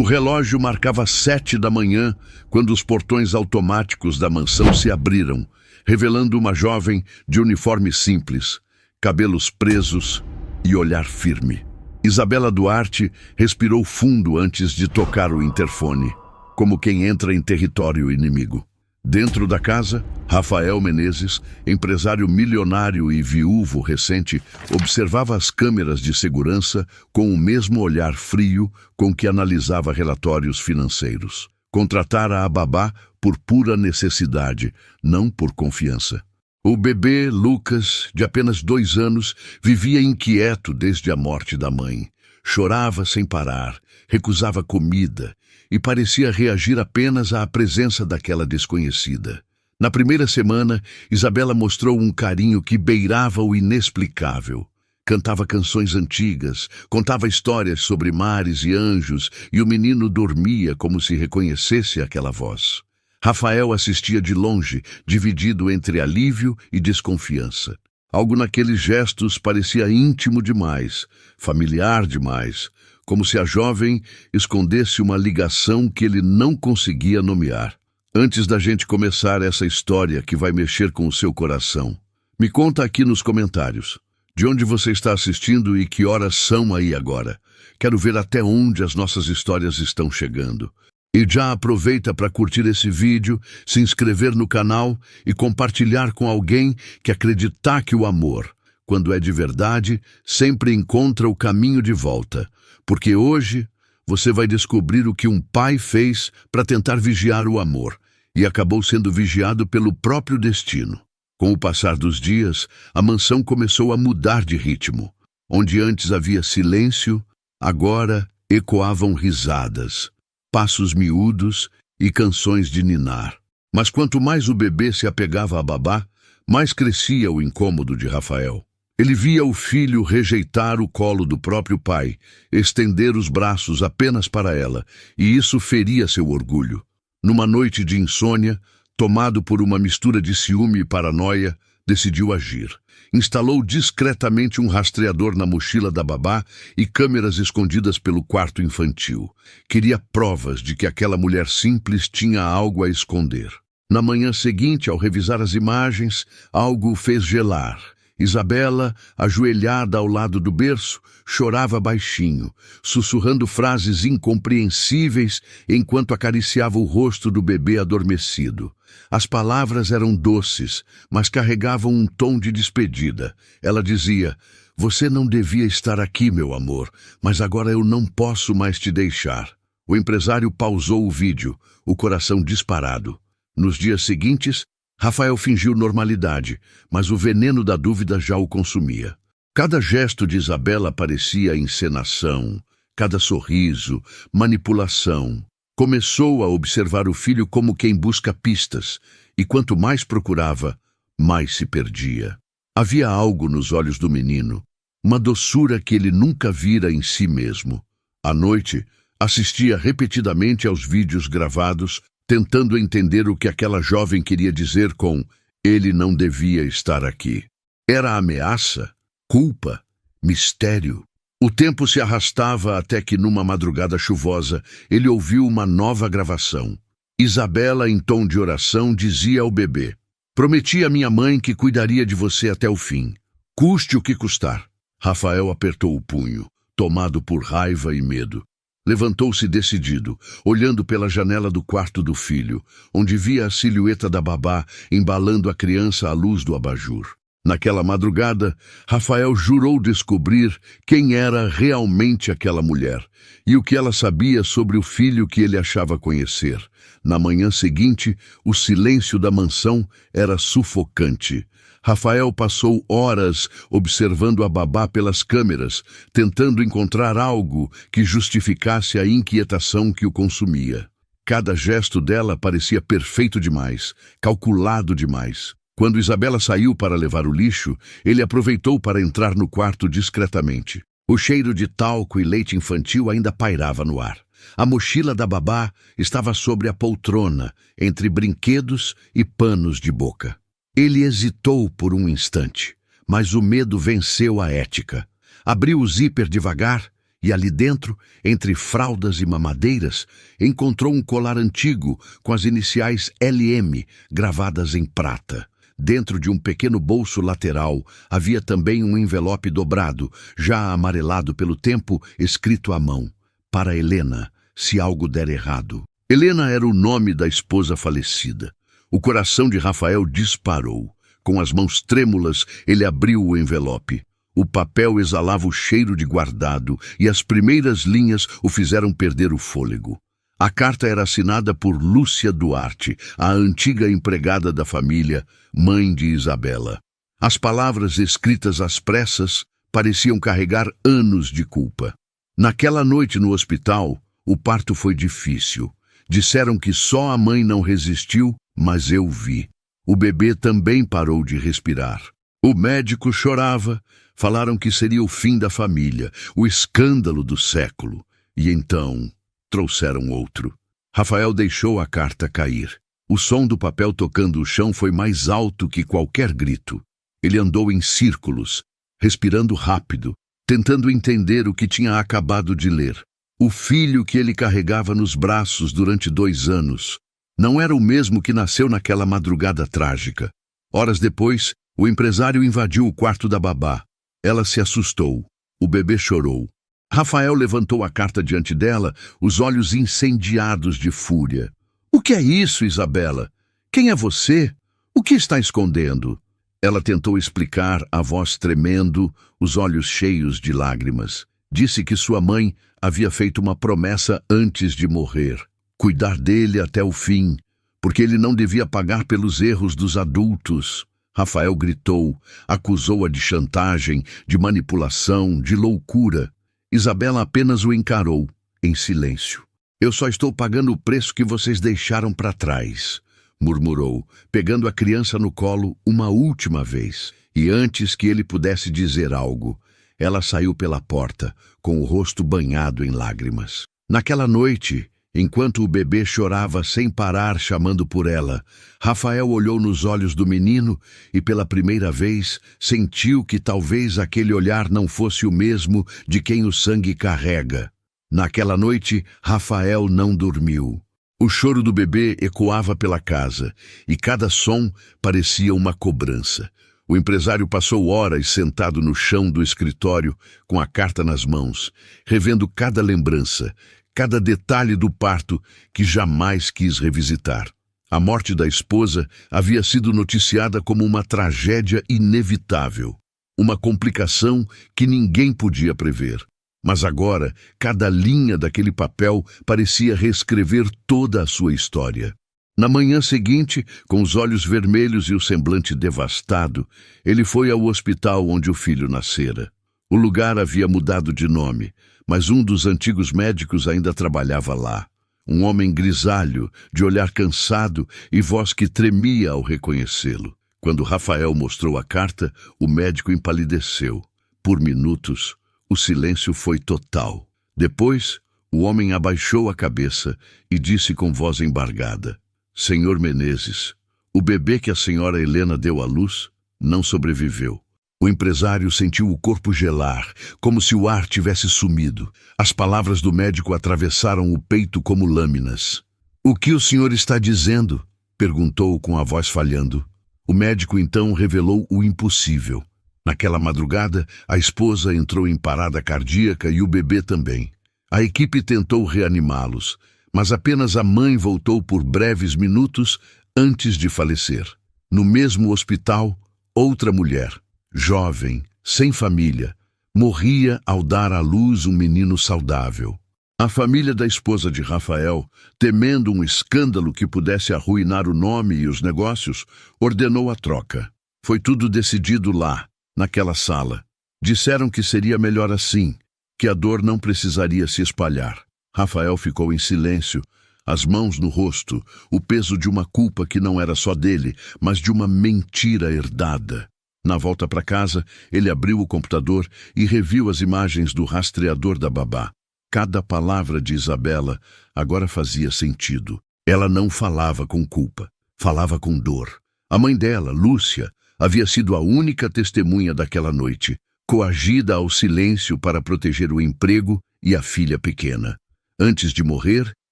O relógio marcava 7 da manhã quando os portões automáticos da mansão se abriram, revelando uma jovem de uniforme simples, cabelos presos e olhar firme. Isabela Duarte respirou fundo antes de tocar o interfone, como quem entra em território inimigo. Dentro da casa, Rafael Menezes, empresário milionário e viúvo recente, observava as câmeras de segurança com o mesmo olhar frio com que analisava relatórios financeiros. Contratara a babá por pura necessidade, não por confiança. O bebê, Lucas, de apenas 2 anos, vivia inquieto desde a morte da mãe. Chorava sem parar, recusava comida e parecia reagir apenas à presença daquela desconhecida. Na primeira semana, Isabela mostrou um carinho que beirava o inexplicável. Cantava canções antigas, contava histórias sobre mares e anjos, e o menino dormia como se reconhecesse aquela voz. Rafael assistia de longe, dividido entre alívio e desconfiança. Algo naqueles gestos parecia íntimo demais, familiar demais, como se a jovem escondesse uma ligação que ele não conseguia nomear. Antes da gente começar essa história que vai mexer com o seu coração, me conta aqui nos comentários de onde você está assistindo e que horas são aí agora. Quero ver até onde as nossas histórias estão chegando. E já aproveita para curtir esse vídeo, se inscrever no canal e compartilhar com alguém que acreditar que o amor, quando é de verdade, sempre encontra o caminho de volta. Porque hoje você vai descobrir o que um pai fez para tentar vigiar o amor e acabou sendo vigiado pelo próprio destino. Com o passar dos dias, a mansão começou a mudar de ritmo. Onde antes havia silêncio, agora ecoavam risadas, passos miúdos e canções de ninar. Mas quanto mais o bebê se apegava à babá, mais crescia o incômodo de Rafael. Ele via o filho rejeitar o colo do próprio pai, estender os braços apenas para ela, e isso feria seu orgulho. Numa noite de insônia, tomado por uma mistura de ciúme e paranoia, decidiu agir. Instalou discretamente um rastreador na mochila da babá e câmeras escondidas pelo quarto infantil. Queria provas de que aquela mulher simples tinha algo a esconder. Na manhã seguinte, ao revisar as imagens, algo o fez gelar. Isabela, ajoelhada ao lado do berço, chorava baixinho, sussurrando frases incompreensíveis enquanto acariciava o rosto do bebê adormecido. As palavras eram doces, mas carregavam um tom de despedida. Ela dizia: "Você não devia estar aqui, meu amor, mas agora eu não posso mais te deixar." O empresário pausou o vídeo, o coração disparado. Nos dias seguintes, Rafael fingiu normalidade, mas o veneno da dúvida já o consumia. Cada gesto de Isabela parecia encenação, cada sorriso, manipulação. Começou a observar o filho como quem busca pistas, e quanto mais procurava, mais se perdia. Havia algo nos olhos do menino, uma doçura que ele nunca vira em si mesmo. À noite, assistia repetidamente aos vídeos gravados, tentando entender o que aquela jovem queria dizer com "ele não devia estar aqui". Era ameaça? Culpa? Mistério? O tempo se arrastava até que, numa madrugada chuvosa, ele ouviu uma nova gravação. Isabela, em tom de oração, dizia ao bebê: "Prometi à minha mãe que cuidaria de você até o fim, custe o que custar." Rafael apertou o punho, tomado por raiva e medo. Levantou-se decidido, olhando pela janela do quarto do filho, onde via a silhueta da babá embalando a criança à luz do abajur. Naquela madrugada, Rafael jurou descobrir quem era realmente aquela mulher e o que ela sabia sobre o filho que ele achava conhecer. Na manhã seguinte, o silêncio da mansão era sufocante. Rafael passou horas observando a babá pelas câmeras, tentando encontrar algo que justificasse a inquietação que o consumia. Cada gesto dela parecia perfeito demais, calculado demais. Quando Isabela saiu para levar o lixo, ele aproveitou para entrar no quarto discretamente. O cheiro de talco e leite infantil ainda pairava no ar. A mochila da babá estava sobre a poltrona, entre brinquedos e panos de boca. Ele hesitou por um instante, mas o medo venceu a ética. Abriu o zíper devagar e ali dentro, entre fraldas e mamadeiras, encontrou um colar antigo com as iniciais LM gravadas em prata. Dentro de um pequeno bolso lateral havia também um envelope dobrado, já amarelado pelo tempo, escrito à mão: para Helena, se algo der errado. Helena era o nome da esposa falecida. O coração de Rafael disparou. Com as mãos trêmulas, ele abriu o envelope. O papel exalava o cheiro de guardado e as primeiras linhas o fizeram perder o fôlego. A carta era assinada por Lúcia Duarte, a antiga empregada da família, mãe de Isabela. As palavras escritas às pressas pareciam carregar anos de culpa. Naquela noite no hospital, o parto foi difícil. Disseram que só a mãe não resistiu, mas eu vi. O bebê também parou de respirar. O médico chorava. Falaram que seria o fim da família, o escândalo do século. E então trouxeram outro. Rafael deixou a carta cair. O som do papel tocando o chão foi mais alto que qualquer grito. Ele andou em círculos, respirando rápido, tentando entender o que tinha acabado de ler. O filho que ele carregava nos braços durante 2 anos não era o mesmo que nasceu naquela madrugada trágica. Horas depois, o empresário invadiu o quarto da babá. Ela se assustou. O bebê chorou. Rafael levantou a carta diante dela, os olhos incendiados de fúria. "O que é isso, Isabela? Quem é você? O que está escondendo?" Ela tentou explicar, a voz tremendo, os olhos cheios de lágrimas. Disse que sua mãe havia feito uma promessa antes de morrer: cuidar dele até o fim, porque ele não devia pagar pelos erros dos adultos. Rafael gritou, acusou-a de chantagem, de manipulação, de loucura. Isabela apenas o encarou, em silêncio. "Eu só estou pagando o preço que vocês deixaram para trás", murmurou, pegando a criança no colo uma última vez. E antes que ele pudesse dizer algo, ela saiu pela porta, com o rosto banhado em lágrimas. Naquela noite, enquanto o bebê chorava sem parar chamando por ela, Rafael olhou nos olhos do menino e pela primeira vez sentiu que talvez aquele olhar não fosse o mesmo de quem o sangue carrega. Naquela noite, Rafael não dormiu. O choro do bebê ecoava pela casa e cada som parecia uma cobrança. O empresário passou horas sentado no chão do escritório com a carta nas mãos, revendo cada lembrança, cada detalhe do parto que jamais quis revisitar. A morte da esposa havia sido noticiada como uma tragédia inevitável, uma complicação que ninguém podia prever. Mas agora, cada linha daquele papel parecia reescrever toda a sua história. Na manhã seguinte, com os olhos vermelhos e o semblante devastado, ele foi ao hospital onde o filho nascera. O lugar havia mudado de nome, mas um dos antigos médicos ainda trabalhava lá. Um homem grisalho, de olhar cansado e voz que tremia ao reconhecê-lo. Quando Rafael mostrou a carta, o médico empalideceu. Por minutos, o silêncio foi total. Depois, o homem abaixou a cabeça e disse com voz embargada: "Senhor Menezes, o bebê que a senhora Helena deu à luz não sobreviveu." O empresário sentiu o corpo gelar, como se o ar tivesse sumido. As palavras do médico atravessaram o peito como lâminas. "O que o senhor está dizendo?" perguntou com a voz falhando. O médico então revelou o impossível. Naquela madrugada, a esposa entrou em parada cardíaca e o bebê também. A equipe tentou reanimá-los, mas apenas a mãe voltou por breves minutos antes de falecer. No mesmo hospital, outra mulher, jovem, sem família, morria ao dar à luz um menino saudável. A família da esposa de Rafael, temendo um escândalo que pudesse arruinar o nome e os negócios, ordenou a troca. Foi tudo decidido lá, naquela sala. Disseram que seria melhor assim, que a dor não precisaria se espalhar. Rafael ficou em silêncio, as mãos no rosto, o peso de uma culpa que não era só dele, mas de uma mentira herdada. Na volta para casa, ele abriu o computador e reviu as imagens do rastreador da babá. Cada palavra de Isabela agora fazia sentido. Ela não falava com culpa, falava com dor. A mãe dela, Lúcia, havia sido a única testemunha daquela noite, coagida ao silêncio para proteger o emprego e a filha pequena. Antes de morrer,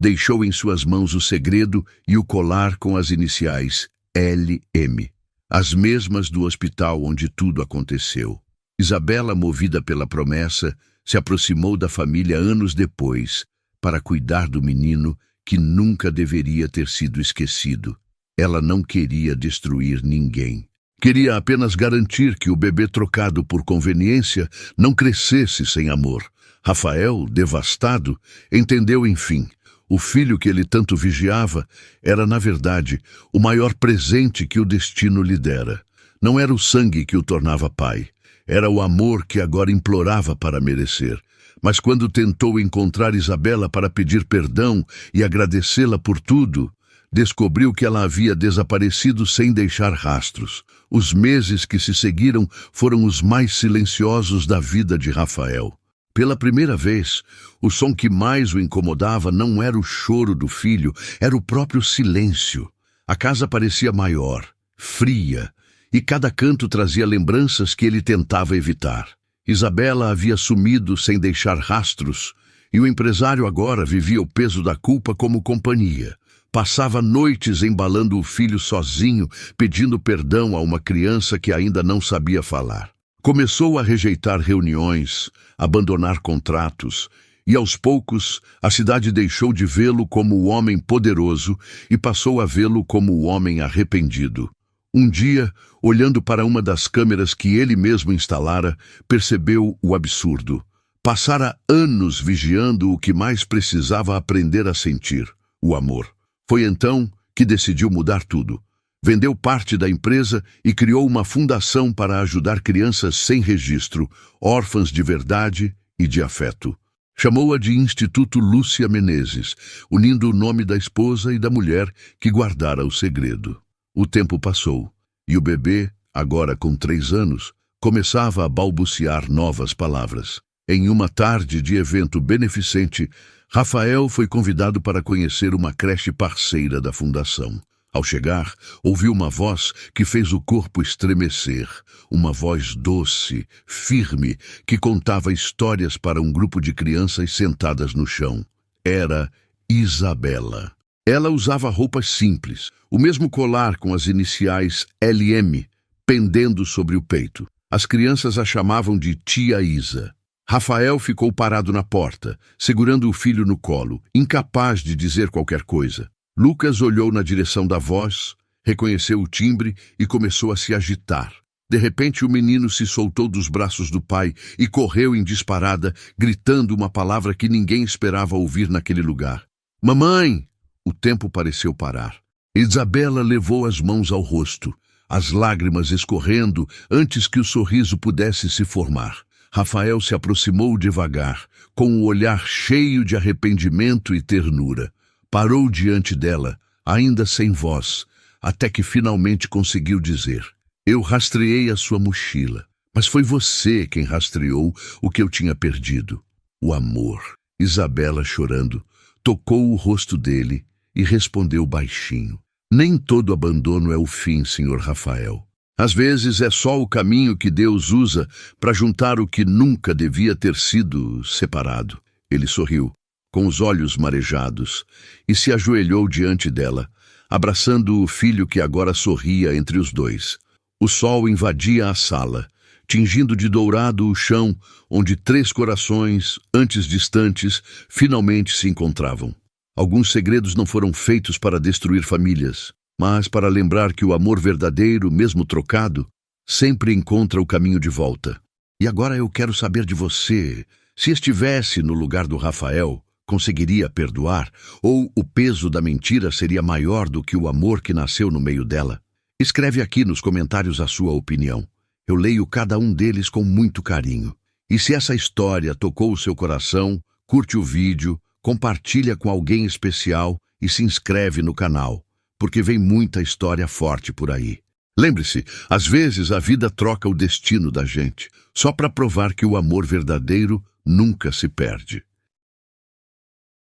deixou em suas mãos o segredo e o colar com as iniciais LM, as mesmas do hospital onde tudo aconteceu. Isabela, movida pela promessa, se aproximou da família anos depois para cuidar do menino que nunca deveria ter sido esquecido. Ela não queria destruir ninguém. Queria apenas garantir que o bebê trocado por conveniência não crescesse sem amor. Rafael, devastado, entendeu enfim. O filho que ele tanto vigiava era, na verdade, o maior presente que o destino lhe dera. Não era o sangue que o tornava pai. Era o amor que agora implorava para merecer. Mas quando tentou encontrar Isabela para pedir perdão e agradecê-la por tudo, descobriu que ela havia desaparecido sem deixar rastros. Os meses que se seguiram foram os mais silenciosos da vida de Rafael. Pela primeira vez, o som que mais o incomodava não era o choro do filho, era o próprio silêncio. A casa parecia maior, fria, e cada canto trazia lembranças que ele tentava evitar. Isabela havia sumido sem deixar rastros, e o empresário agora vivia o peso da culpa como companhia. Passava noites embalando o filho sozinho, pedindo perdão a uma criança que ainda não sabia falar. Começou a rejeitar reuniões, abandonar contratos, e aos poucos a cidade deixou de vê-lo como o homem poderoso e passou a vê-lo como o homem arrependido. Um dia, olhando para uma das câmeras que ele mesmo instalara, percebeu o absurdo. Passara anos vigiando o que mais precisava aprender a sentir, o amor. Foi então que decidiu mudar tudo. Vendeu parte da empresa e criou uma fundação para ajudar crianças sem registro, órfãs de verdade e de afeto. Chamou-a de Instituto Lúcia Menezes, unindo o nome da esposa e da mulher que guardara o segredo. O tempo passou, e o bebê, agora com 3 anos, começava a balbuciar novas palavras. Em uma tarde de evento beneficente, Rafael foi convidado para conhecer uma creche parceira da fundação. Ao chegar, ouviu uma voz que fez o corpo estremecer, uma voz doce, firme, que contava histórias para um grupo de crianças sentadas no chão. Era Isabela. Ela usava roupas simples, o mesmo colar com as iniciais LM pendendo sobre o peito. As crianças a chamavam de Tia Isa. Rafael ficou parado na porta, segurando o filho no colo, incapaz de dizer qualquer coisa. Lucas olhou na direção da voz, reconheceu o timbre e começou a se agitar. De repente, o menino se soltou dos braços do pai e correu em disparada, gritando uma palavra que ninguém esperava ouvir naquele lugar. Mamãe! O tempo pareceu parar. Isabela levou as mãos ao rosto, as lágrimas escorrendo antes que o sorriso pudesse se formar. Rafael se aproximou devagar, com o olhar cheio de arrependimento e ternura. Parou diante dela, ainda sem voz, até que finalmente conseguiu dizer: Eu rastreei a sua mochila, mas foi você quem rastreou o que eu tinha perdido. O amor. Isabela, chorando, tocou o rosto dele e respondeu baixinho: Nem todo abandono é o fim, Sr. Rafael. Às vezes é só o caminho que Deus usa para juntar o que nunca devia ter sido separado. Ele sorriu, com os olhos marejados, e se ajoelhou diante dela, abraçando o filho que agora sorria entre os dois. O sol invadia a sala, tingindo de dourado o chão onde 3 corações, antes distantes, finalmente se encontravam. Alguns segredos não foram feitos para destruir famílias, mas para lembrar que o amor verdadeiro, mesmo trocado, sempre encontra o caminho de volta. E agora eu quero saber de você. Se estivesse no lugar do Rafael, conseguiria perdoar? Ou o peso da mentira seria maior do que o amor que nasceu no meio dela? Escreve aqui nos comentários a sua opinião. Eu leio cada um deles com muito carinho. E se essa história tocou o seu coração, curte o vídeo, compartilha com alguém especial e se inscreve no canal, porque vem muita história forte por aí. Lembre-se, às vezes a vida troca o destino da gente, só para provar que o amor verdadeiro nunca se perde.